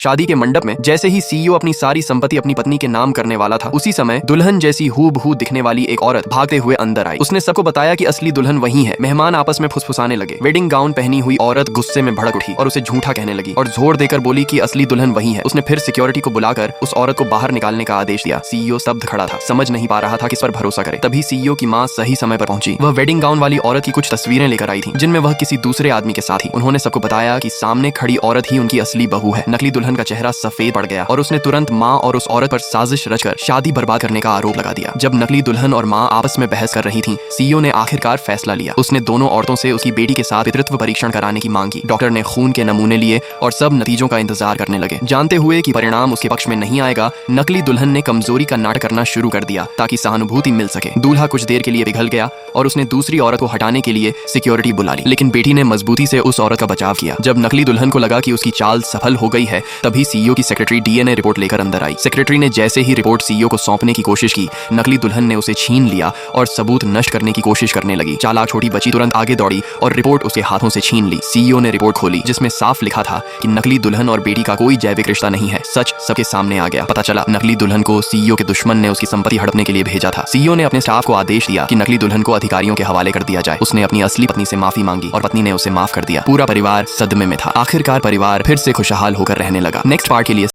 शादी के मंडप में जैसे ही सीईओ अपनी सारी संपत्ति अपनी पत्नी के नाम करने वाला था, उसी समय दुल्हन जैसी हूबहू दिखने वाली एक औरत भागते हुए अंदर आई। उसने सबको बताया कि असली दुल्हन वही है। मेहमान आपस में फुसफुसाने लगे। वेडिंग गाउन पहनी हुई औरत गुस्से में भड़क उठी और उसे झूठा कहने लगी और जोर देकर बोली कि असली दुल्हन वही है। उसने फिर सिक्योरिटी को बुलाकर उस औरत को बाहर निकालने का आदेश दिया। सीईओ स्तब्ध खड़ा था, समझ नहीं पा रहा था किस पर भरोसा करे। तभी सीईओ की माँ सही समय पर पहुंची। वह वेडिंग गाउन वाली औरत की कुछ तस्वीरें लेकर आई थी, जिनमें वह किसी दूसरे आदमी के साथ थी। उन्होंने सबको बताया कि सामने खड़ी औरत ही उनकी असली बहू है। नकली दुल्हन का चेहरा सफेद पड़ गया और उसने तुरंत माँ और उस औरत पर साजिश रचकर शादी बर्बाद करने का आरोप लगा दिया। जब नकली दुल्हन और माँ आपस में बहस कर रही थीं, सीईओ ने आखिरकार फैसला लिया। उसने दोनों औरतों से उसकी बेटी के साथ पितृत्व परीक्षण कराने की मांग की। डॉक्टर ने खून के नमूने लिए और सब नतीजों का इंतजार करने लगे। जानते हुए कि परिणाम उसके पक्ष में नहीं आएगा, नकली दुल्हन ने कमजोरी का नाटक करना शुरू कर दिया ताकि सहानुभूति मिल सके। दूल्हा कुछ देर के लिए पिघल गया और उसने दूसरी औरत को हटाने के लिए सिक्योरिटी बुला ली, लेकिन बेटी ने मजबूती से उस औरत का बचाव किया। जब नकली दुल्हन को लगा कि उसकी चाल सफल हो गई है, तभी सीईओ की सेक्रेटरी डीएनए रिपोर्ट लेकर अंदर आई। सेक्रेटरी ने जैसे ही रिपोर्ट सीईओ को सौंपने की कोशिश की, नकली दुल्हन ने उसे छीन लिया और सबूत नष्ट करने की कोशिश करने लगी। चालाक छोटी बच्ची तुरंत आगे दौड़ी और रिपोर्ट उसके हाथों से छीन ली। सीईओ ने रिपोर्ट खोली, जिसमें साफ लिखा था कि नकली दुल्हन और बेटी का कोई जैविक रिश्ता नहीं है। सच सबके सामने आ गया। पता चला नकली दुल्हन को सीईओ के दुश्मन ने उसकी संपत्ति हड़पने के लिए भेजा था। सीईओ ने अपने स्टाफ को आदेश दिया कि नकली दुल्हन को अधिकारियों के हवाले कर दिया जाए। उसने अपनी असली पत्नी से माफी मांगी और पत्नी ने उसे माफ कर दिया। पूरा परिवार सदमे में था। आखिरकार परिवार फिर से खुशहाल होकर रहने लगा। नेक्स्ट पार्ट के लिए